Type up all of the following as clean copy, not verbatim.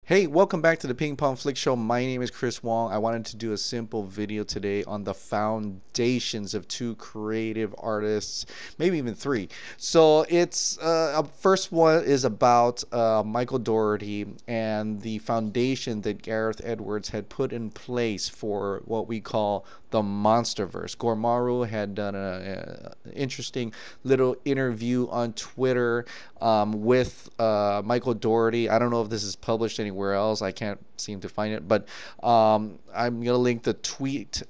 Hey, welcome back to the Ping Pong Flick Show. My name is Chris Wong. I wanted to do a simple video today on the foundations of two creative artists, maybe even three. So it's first one is about Michael Dougherty and the foundation that Gareth Edwards had put in place for what we call the Monsterverse. Gormaru had done an interesting little interview on Twitter with Michael Dougherty. I don't know if this is published anywhere else. I can't seem to find it, but I'm gonna link the tweet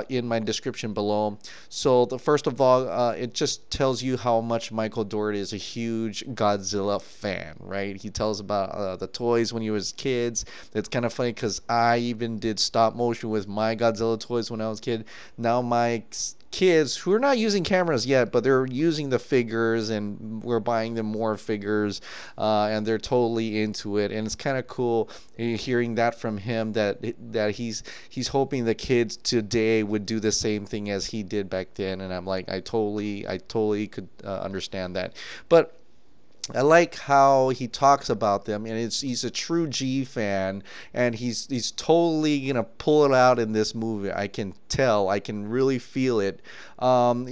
in my description below. So first of all, it just tells you how much Michael Dougherty is a huge Godzilla fan, right? He tells about the toys when he was kids. It's kind of funny because I even did stop motion with my Godzilla toys when I was a kid. Now my kids who are not using cameras yet, but they're using the figures, and we're buying them more figures, and they're totally into it. And it's kind of cool hearing that from him, that he's hoping the kids today would do the same thing as he did back then. And I'm like, I totally could understand that. But I like how he talks about them, and he's a true G fan, and he's totally gonna pull it out in this movie. I can tell, I can really feel it. And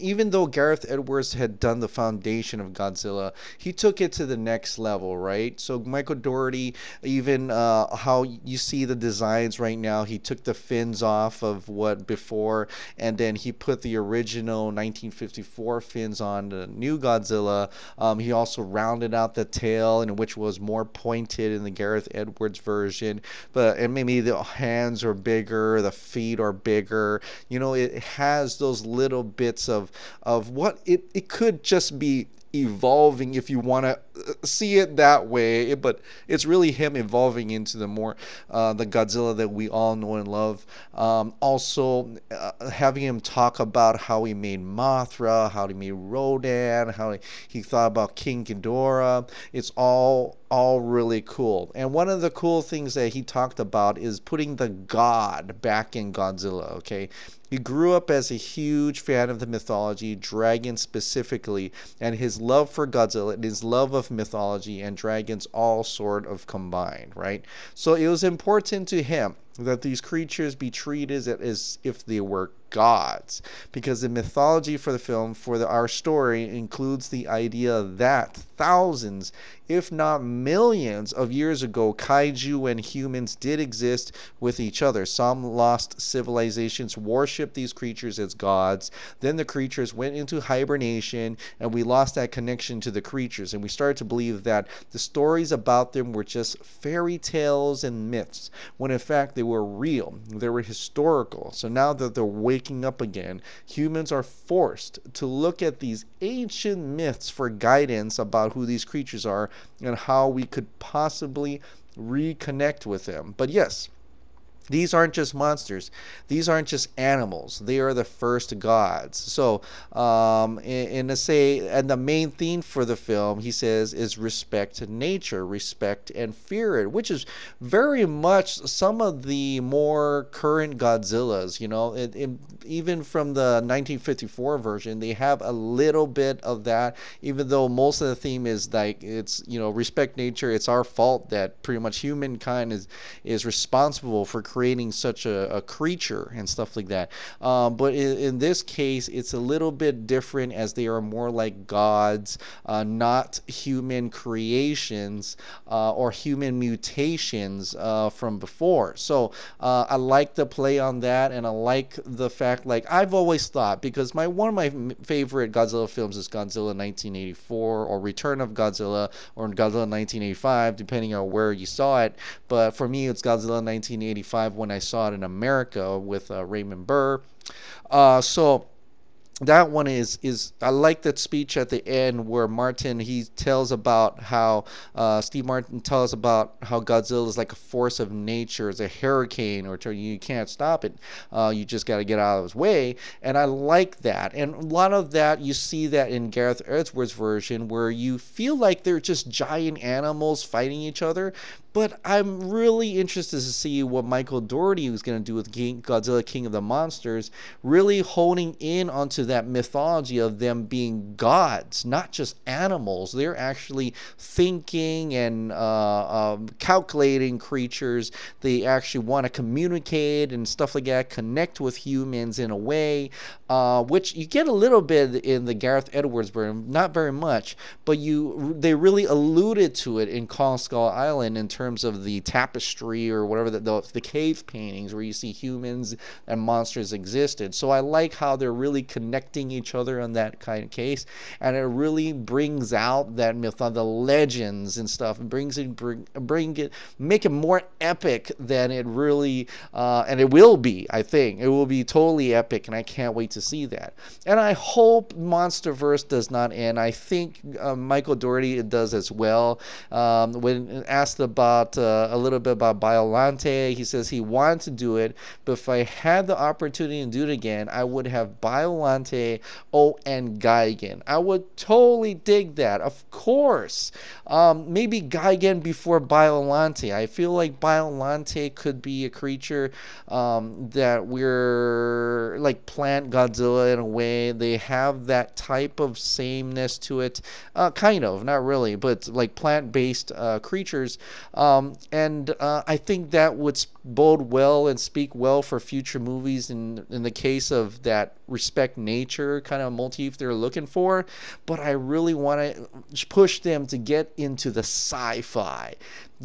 even though Gareth Edwards had done the foundation of Godzilla, he took it to the next level, right? So Michael Dougherty, even how you see the designs right now, he took the fins off of what before, and then he put the original 1954 fins on the new Godzilla. He also rounded out the tail, and which was more pointed in the Gareth Edwards version, and maybe the hands are bigger, the feet are bigger. You know, it has those little bits of what it could just be evolving, if you want to see it that way, but it's really him evolving into the more the Godzilla that we all know and love. Also having him talk about how he made Mothra, how he made Rodan, how he thought about King Ghidorah. It's all really cool. And one of the cool things that he talked about is putting the god back in Godzilla. Okay, he grew up as a huge fan of the mythology, dragons specifically, and his love for Godzilla and his love of mythology and dragons all sort of combined, right? So it was important to him that these creatures be treated as if they were gods, because the mythology for the film, our story, includes the idea that thousands, if not millions of years ago, kaiju and humans did exist with each other. Some lost civilizations worshipped these creatures as gods. Then the creatures went into hibernation, and we lost that connection to the creatures, and we started to believe that the stories about them were just fairy tales and myths, when in fact they were real, they were historical. So now that they're waking up again, humans are forced to look at these ancient myths for guidance about who these creatures are and how we could possibly reconnect with them. But yes, these aren't just monsters. These aren't just animals. They are the first gods. So, and the main theme for the film, he says, is respect nature, respect and fear it, which is very much some of the more current Godzillas. You know, even from the 1954 version, they have a little bit of that. Even though most of the theme is like, it's, you know, respect nature. It's our fault that pretty much humankind is responsible for creating such a creature and stuff like that. But in this case, it's a little bit different, as they are more like gods, not human creations or human mutations from before. So I like the play on that, and I like the fact, like I've always thought, because one of my favorite Godzilla films is Godzilla 1984 or Return of Godzilla or Godzilla 1985, depending on where you saw it. But for me, it's Godzilla 1985 when I saw it in America with Raymond Burr. So that one is I like that speech at the end where he tells about how Steve Martin tells about how Godzilla is like a force of nature, it's a hurricane, or you can't stop it, you just got to get out of his way. And I like that, and a lot of that you see that in Gareth Edwards' version, where you feel like they're just giant animals fighting each other, But I'm really interested to see what Michael Dougherty was going to do with Godzilla King of the Monsters, really honing in onto that mythology of them being gods, not just animals. They're actually thinking and calculating creatures. They actually want to communicate and stuff like that, connect with humans in a way, which you get a little bit in the Gareth Edwards version, not very much, but they really alluded to it in Kong Skull Island in terms of the tapestry or whatever, the cave paintings where you see humans and monsters existed. So I like how they're really connecting each other on that kind of case, and it really brings out that myth on the legends and stuff, and make it more epic than it really and it will be. I think it will be totally epic, and I can't wait to see that. And I hope Monsterverse does not end. I think Michael Dougherty does as well. When asked about a little bit about Biollante, he says he wanted to do it, but if I had the opportunity to do it again, I would have Biollante, and Gigan. I would totally dig that. Of course, maybe Gigan before Biollante. I feel like Biollante could be a creature that we're like Plant Godzilla in a way. They have that type of sameness to it, kind of, not really, but like plant-based creatures, and I think that would bode well and speak well for future movies in the case of that respect nature kind of motif they're looking for. But I really want to push them to get into the sci-fi,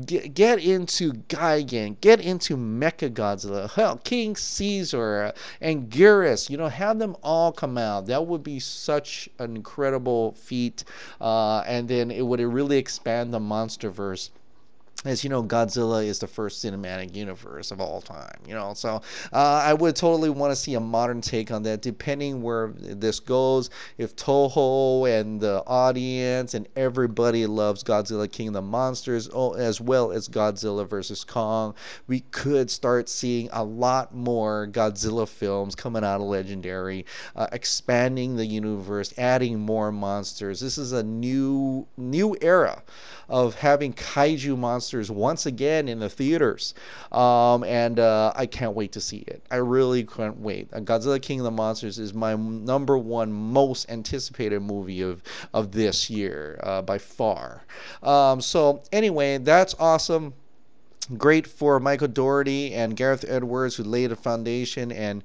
get into Gigan, get into Mechagodzilla, hell, King Caesar and Gyrus, have them all come out. That would be such an incredible feat, and then it would really expand the Monsterverse. As you know, Godzilla is the first cinematic universe of all time, so I would totally want to see a modern take on that, depending where this goes. If Toho and the audience and everybody loves Godzilla King of the Monsters, as well as Godzilla versus Kong, we could start seeing a lot more Godzilla films coming out of Legendary, expanding the universe, adding more monsters. This is a new era of having kaiju monsters once again in the theaters, and I can't wait to see it. I really can't wait. Godzilla King of the Monsters is my #1 most anticipated movie of this year, by far. So anyway, that's awesome. Great for Michael Dougherty and Gareth Edwards, who laid a foundation, and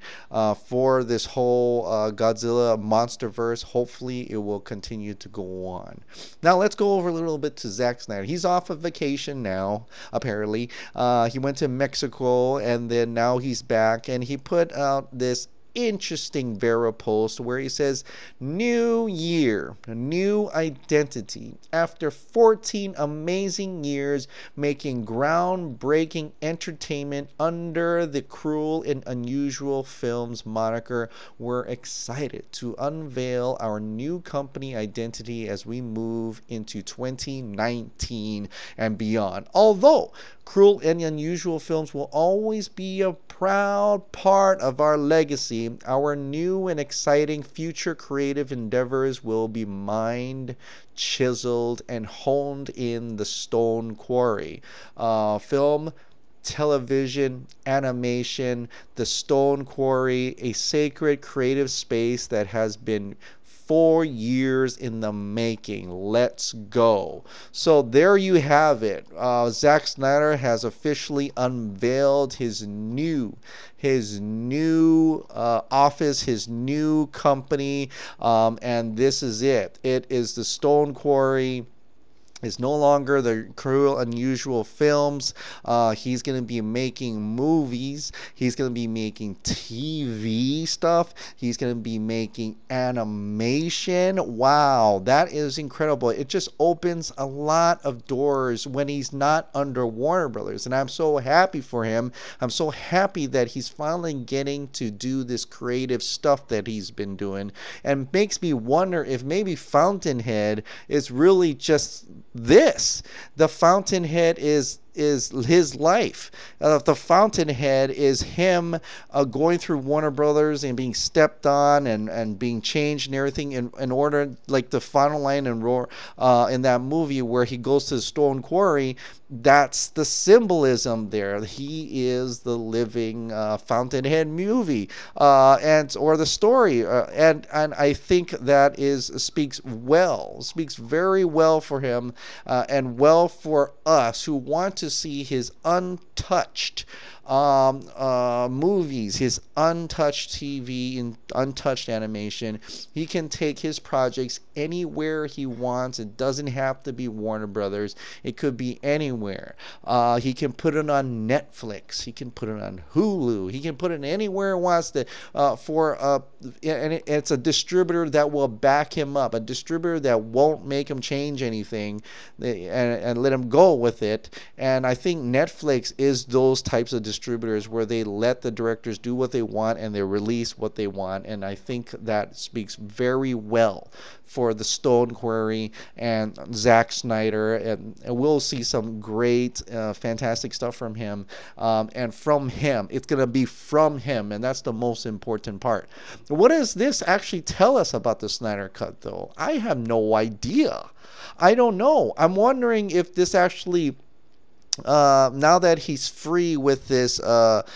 for this whole Godzilla Monsterverse. Hopefully it will continue to go on. Now let's go over a little bit to Zack Snyder. He's off of vacation now, apparently. He went to Mexico, and then now he's back, and he put out this interesting Vero post where he says, "New year, new identity. After 14 amazing years making groundbreaking entertainment under the Cruel and Unusual Films moniker, we're excited to unveil our new company identity as we move into 2019 and beyond. Although Cruel and Unusual Films will always be a proud part of our legacy, our new and exciting future creative endeavors will be mined, chiseled, and honed in the Stone Quarry. Film, television, animation, the Stone Quarry, a sacred creative space that has been 4 years in the making. Let's go." So there you have it. Zack Snyder has officially unveiled his new office, his new company, and this is it. It is the Stone Quarry. Is no longer the Cruel Unusual Films. He's going to be making movies. He's going to be making TV stuff. He's going to be making animation. Wow, that is incredible. It just opens a lot of doors when he's not under Warner Brothers, and I'm so happy for him. I'm so happy that he's finally getting to do this creative stuff that he's been doing, and makes me wonder if maybe Fountainhead is really just this. The Fountainhead is is his life. The Fountainhead is him going through Warner Brothers and being stepped on and being changed and everything in order, like the final line in that movie where he goes to the Stone Quarry. That's the symbolism there. He is the living Fountainhead movie, or the story, and I think that speaks very well for him, and well for us who want to see his untouched movies, his untouched TV and untouched animation. He can take his projects anywhere he wants. It doesn't have to be Warner Brothers. It could be anywhere. He can put it on Netflix. He can put it on Hulu. He can put it anywhere he wants to. And it's a distributor that will back him up. A distributor that won't make him change anything, and let him go with it. And I think Netflix is those types of distributors where they let the directors do what they want and they release what they want. And I think that speaks very well for the Stone Quarry and Zack Snyder, and we'll see some great, fantastic stuff from him. And from him, it's going to be from him, and that's the most important part. What does this actually tell us about the Snyder Cut, though? I have no idea. I don't know. I'm wondering if this actually, now that he's free with this of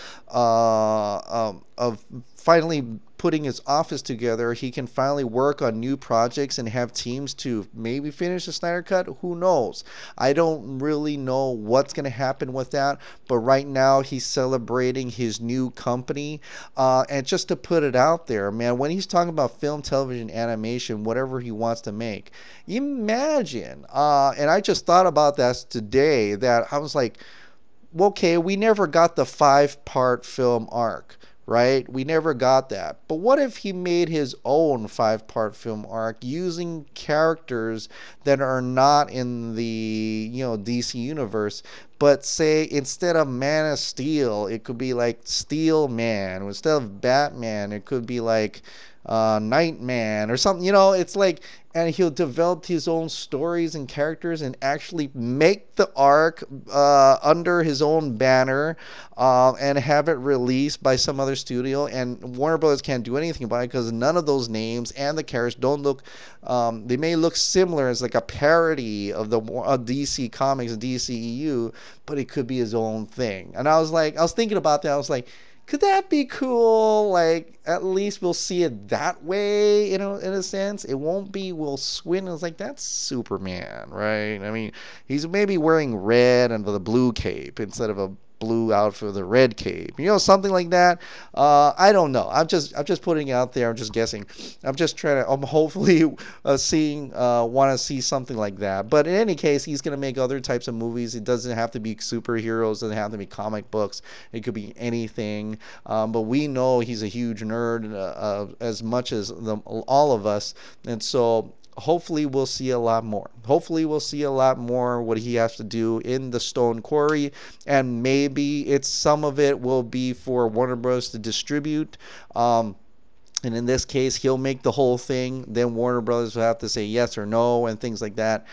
finally putting his office together, he can finally work on new projects and have teams to maybe finish the Snyder Cut. Who knows? I don't really know what's going to happen with that, but right now he's celebrating his new company. And just to put it out there, man, when he's talking about film, television, animation, whatever he wants to make, imagine, and I just thought about that today, that I was like, okay, we never got the 5-part film arc, right? We never got that. But what if he made his own 5-part film arc using characters that are not in the, DC universe, but say instead of Man of Steel, it could be like Steel Man. Instead of Batman, it could be like Nightman or something. It's like, and he'll develop his own stories and characters and actually make the arc under his own banner, and have it released by some other studio. And Warner Brothers can't do anything about it because none of those names and the characters don't look, they may look similar as like a parody of the DC Comics and DCEU, but it could be his own thing. And I was thinking about that. I was like, could that be cool? Like, at least we'll see it that way, in a sense. It won't be Will Swin. It's like, that's Superman, right? I mean, he's maybe wearing red under the blue cape instead of a blue outfit with a red cape, something like that. I don't know. I'm just putting it out there. I'm just guessing. I'm just trying to. I'm hopefully want to see something like that. But in any case, he's gonna make other types of movies. It doesn't have to be superheroes. It doesn't have to be comic books. It could be anything. But we know he's a huge nerd, as much as all of us, and so hopefully we'll see a lot more. Hopefully we'll see a lot more what he has to do in the Stone Quarry, and maybe some of it will be for Warner Bros. To distribute. And in this case, he'll make the whole thing. Then Warner Brothers will have to say yes or no and things like that.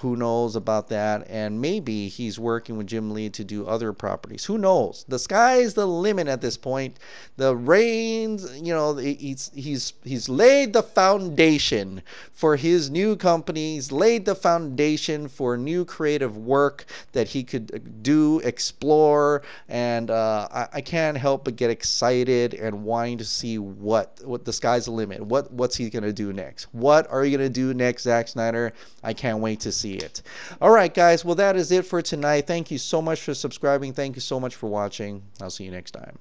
Who knows about that? And maybe he's working with Jim Lee to do other properties. Who knows? The sky's the limit at this point. The reins, he's laid the foundation for his new company. He's laid the foundation for new creative work that he could do, explore. And I can't help but get excited and wanting to see what the sky's the limit. What's he gonna do next? What are you gonna do next, Zack Snyder? I can't wait to see it. All right, guys. Well, that is it for tonight. Thank you so much for subscribing. Thank you so much for watching. I'll see you next time.